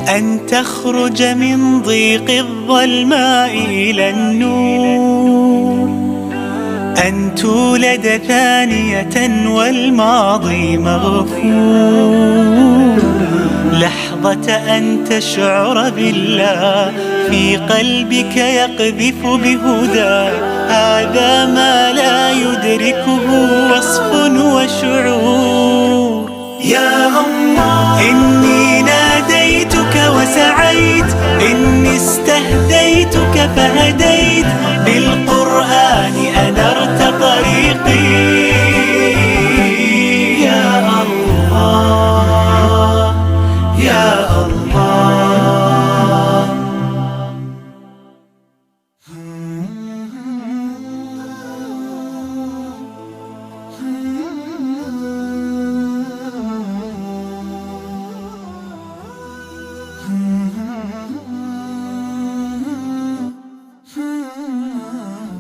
أن تخرج من ضيق الظلماء إلى النور، أن تولد ثانية والماضي مغفور، لحظة أن تشعر بالله في قلبك يقذف بهدى، هذا ما لا يدركه وصف وشعور. يا الله إني ناديتك وسعيت، إني استهديتك فهديت، بالقرآن أنرت طريقي. يا الله يا الله.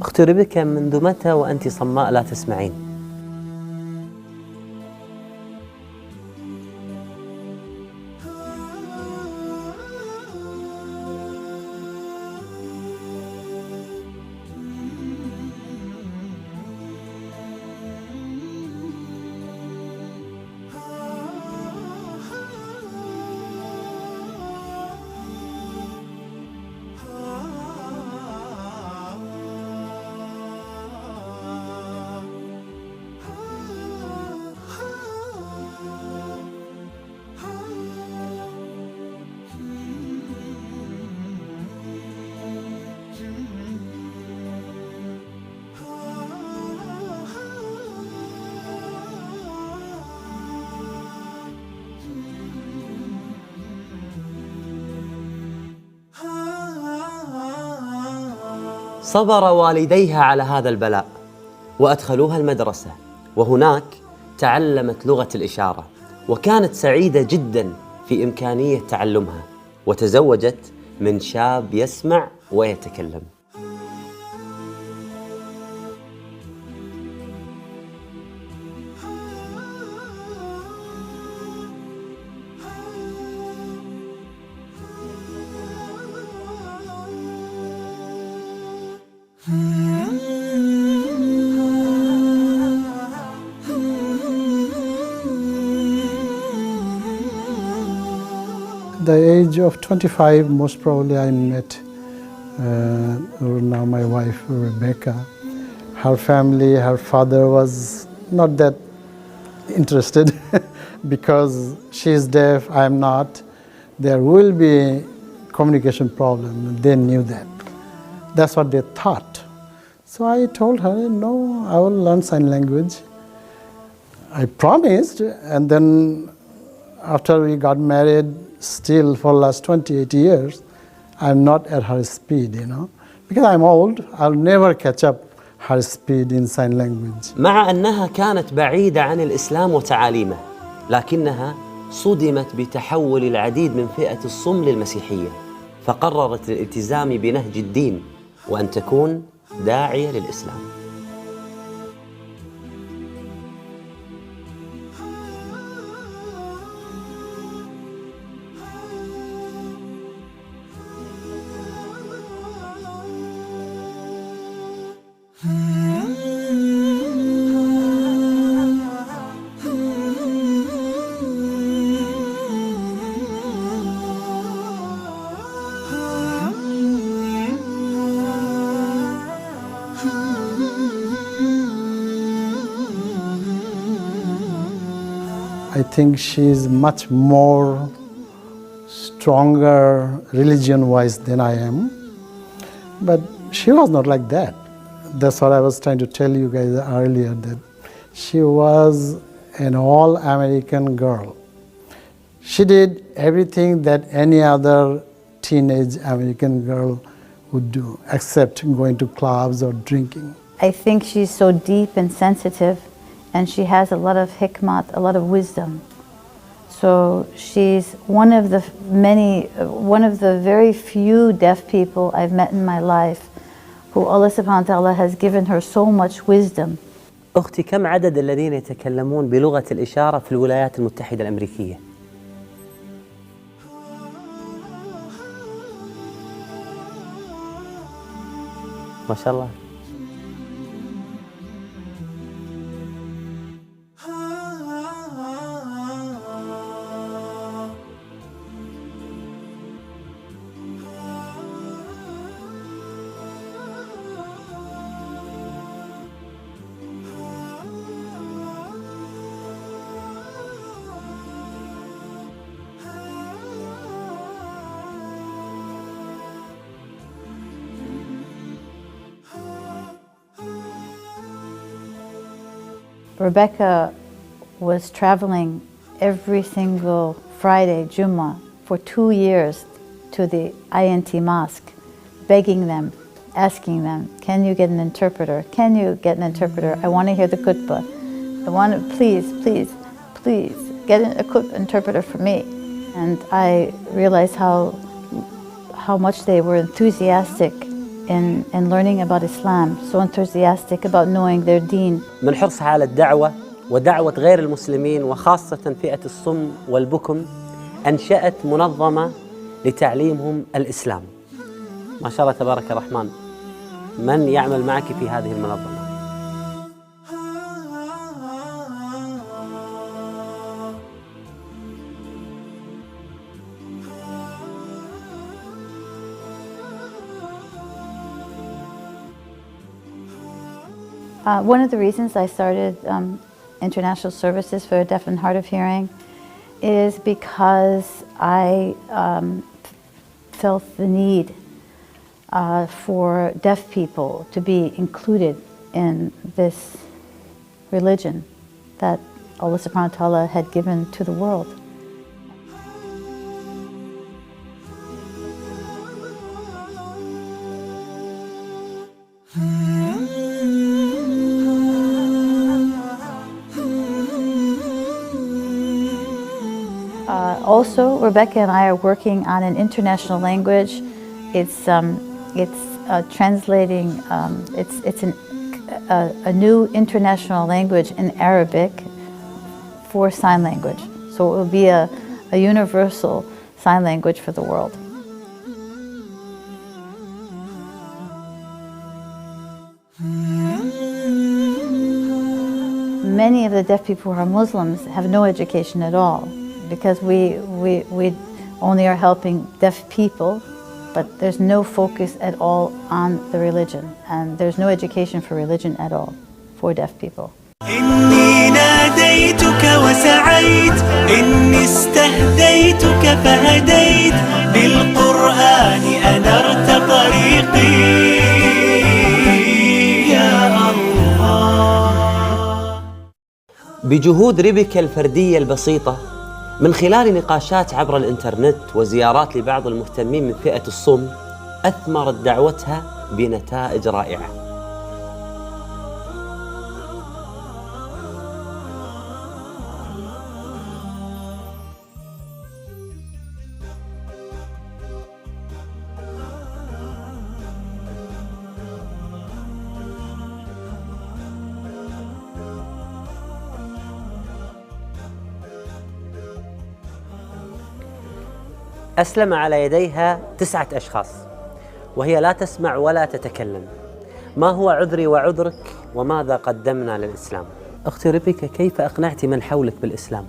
أختي ربيكا، منذ متى وأنت صماء لا تسمعين؟ صبر والديها على هذا البلاء وأدخلوها المدرسة، وهناك تعلمت لغة الإشارة، وكانت سعيدة جدا في إمكانية تعلمها، وتزوجت من شاب يسمع ويتكلم. At the age of 25, most probably I met now my wife Rebecca. Her family, her father was not that interested because she is deaf, I am not. There will be communication problem. They knew that. That's what they thought. So I told her, no, I will learn sign language. I promised, and then after we got married, still for the last 28 years, I'm not at her speed, because I'm old, I'll never catch up her speed in sign language. مع أنها كانت بعيدة عن الإسلام وتعاليمه، لكنها صدمت بتحول العديد من فئة الصم للمسيحية، فقررت الالتزام بنهج الدين وأن تكون داعية للإسلام. I think she's much more stronger religion-wise than I am, but she was not like that. That's what I was trying to tell you guys earlier, that she was an all-American girl. She did everything that any other teenage American girl would do, except going to clubs or drinking. I think she's so deep and sensitive, and she has a lot of hikmat, a lot of wisdom. So she's one of the very few deaf people I've met in my life who Allah subhanahu wa ta'ala has given her so much wisdom. أختي، كم عدد الذين يتكلمون بلغة الإشارة في الولايات المتحدة الأمريكية؟ ما شاء الله. Rebecca was traveling every single Friday, Jummah, for 2 years to the INT mosque, begging them, asking them, can you get an interpreter? Can you get an interpreter? I want to hear the khutbah. I want to, please, please, please, get an interpreter for me. And I realized how much they were enthusiastic in learning about Islam, so enthusiastic about knowing their deen. من حرصها على الدعوة ودعوة غير المسلمين وخاصة فئة الصم والبكم أنشأت منظمة لتعليمهم الإسلام. ما شاء الله تبارك الرحمن. من يعمل معك في هذه المنظمة؟ One of the reasons I started international services for deaf and hard of hearing is because I felt the need for deaf people to be included in this religion that Allah subhanahu wa ta'ala had given to the world. Also, Rebecca and I are working on an international language. It's translating. It's a new international language in Arabic for sign language. So it will be a universal sign language for the world. Many of the deaf people who are Muslims have no education at all, because we only are helping deaf people, but there's no focus at all on the religion, and there's no education for religion at all for deaf people. إني ناديتك وسعيت إني استهديتك فهديت بالقرآن أنرت طريقي يا الله. بجهود ريبيكا الفردية البسيطة من خلال نقاشات عبر الإنترنت وزيارات لبعض المهتمين من فئة الصم أثمرت دعوتها بنتائج رائعة. أسلم على يديها 9 أشخاص وهي لا تسمع ولا تتكلم. ما هو عذري وعذرك وماذا قدمنا للإسلام؟ أختي ربيكا، كيف أقنعت من حولك بالإسلام؟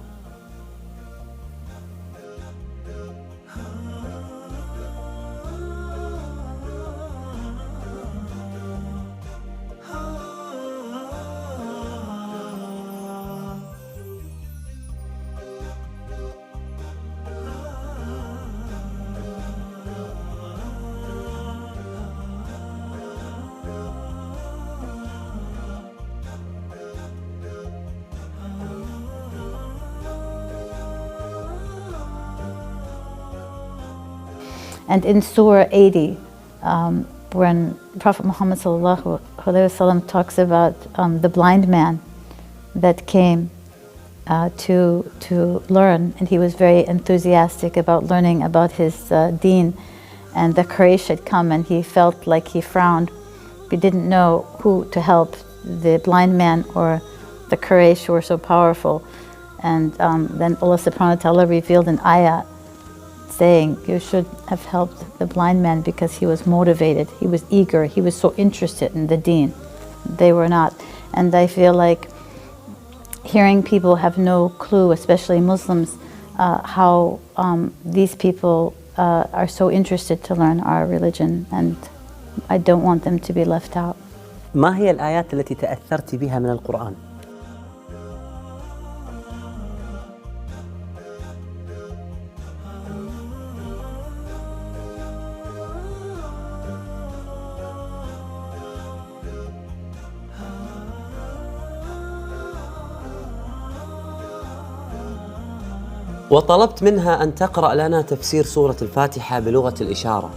And in Surah 80, when Prophet Muhammad ﷺ talks about the blind man that came to learn, and he was very enthusiastic about learning about his deen, and the Quraysh had come and he felt like he frowned. He didn't know who to help, the blind man or the Quraysh who were so powerful. And then Allah subhanahu wa ta'ala revealed an ayah saying you should have helped the blind man because he was motivated, he was eager, he was so interested in the deen. They were not. And I feel like hearing people have no clue, especially Muslims, how these people are so interested to learn our religion, and I don't want them to be left out. ما هي الآيات التي تأثرت بها من القرآن؟ وطلبت منها أن تقرأ لنا تفسير سورة الفاتحة بلغة الإشارة،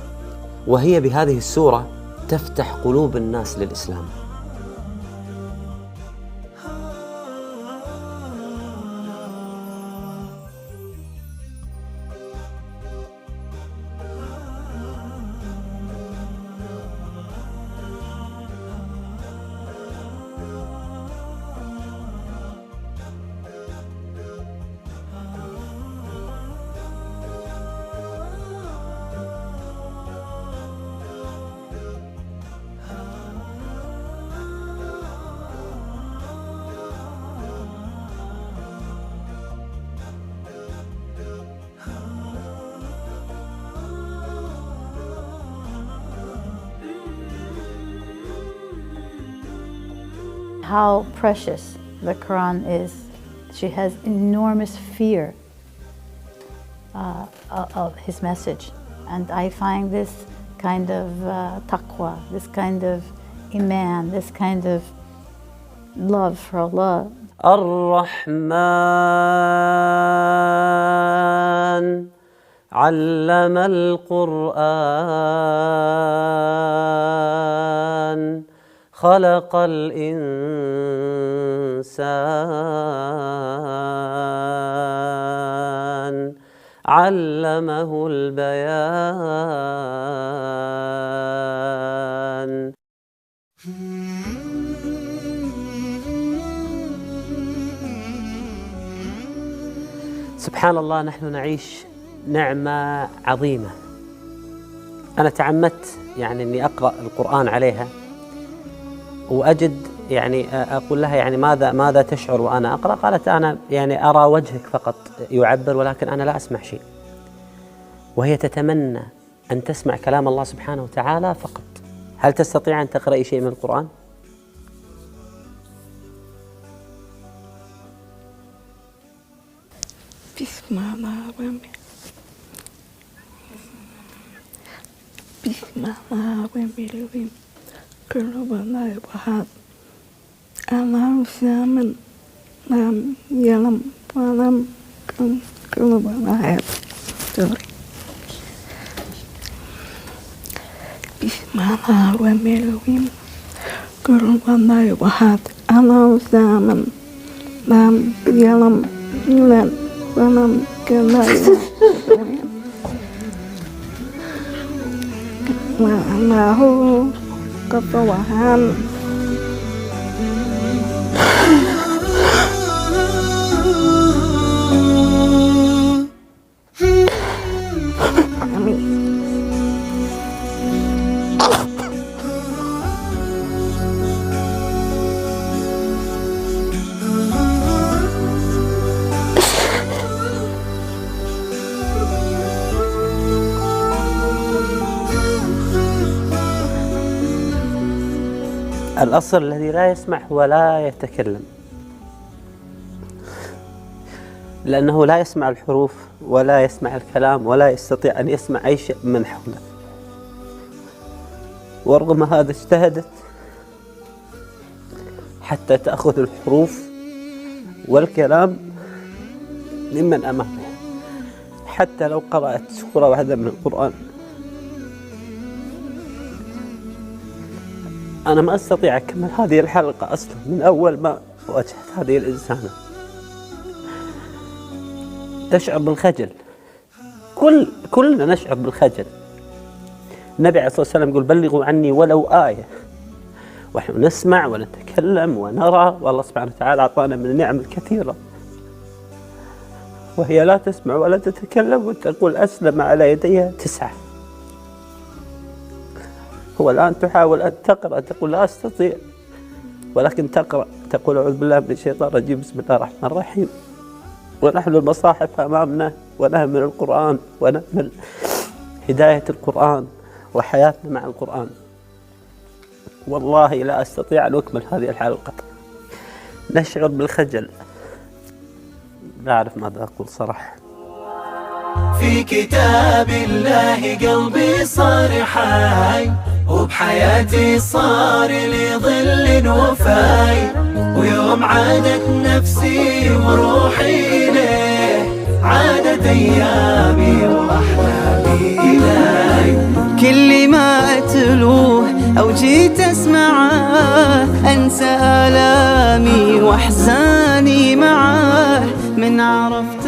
وهي بهذه السورة تفتح قلوب الناس للإسلام. How precious the Quran is. She has enormous fear of his message, and I find this kind of taqwa, this kind of iman, this kind of love for Allah. الرحمن علم القرآن خلق الإنسان علمه البيان. سبحان الله، نحن نعيش نعمة عظيمة. أنا تعمدت يعني أني أقرأ القرآن عليها وأجد يعني أقول لها يعني ماذا تشعر وأنا أقرأ؟ قالت أنا يعني أرى وجهك فقط يعبر، ولكن أنا لا أسمع شيء. وهي تتمنى أن تسمع كلام الله سبحانه وتعالى فقط. هل تستطيع أن تقرأي شيء من القرآن؟ بسم الله الرحمن الرحيم. كل بلاء وحد أنا سامن لم يلم ولم كل بلاء بسم الله الرحمن الرحيم. كل بلاء وحد أنا سامن لم يلم ولم كل وأنه كفوهان الأصل الذي لا يسمع ولا يتكلم، لأنه لا يسمع الحروف ولا يسمع الكلام ولا يستطيع أن يسمع أي شيء من حوله. ورغم هذا اجتهدت حتى تأخذ الحروف والكلام ممن أمامها، حتى لو قرأت سورة واحدة من القرآن. أنا ما أستطيع أكمل هذه الحلقة أصلا من أول ما واجهت هذه الإنسانة. تشعر بالخجل، كلنا نشعر بالخجل. النبي عليه الصلاة والسلام يقول بلغوا عني ولو آية، ونحن نسمع ونتكلم ونرى، والله سبحانه وتعالى أعطانا من النعم الكثيرة. وهي لا تسمع ولا تتكلم، وتقول أسلم على يديها 9. هو الآن تحاول أن تقرأ، تقول لا أستطيع، ولكن تقرأ، تقول أعوذ بالله من الشيطان الرجيم، بسم الله الرحمن الرحيم، ونحن المصاحف أمامنا ونهمل القرآن ونهمل هداية القرآن وحياتنا مع القرآن. والله لا أستطيع أن أكمل هذه الحلقة، نشعر بالخجل، لا أعرف ماذا أقول صراحة. في كتاب الله قلبي صار حي، وبحياتي صار لي ظل وفاي، ويوم عادت نفسي وروحي إليه عادت أيامي وأحلامي إلي. كل ما أتلوه أو جيت أسمعه أنسى آلامي وأحزاني معاه، من عرفت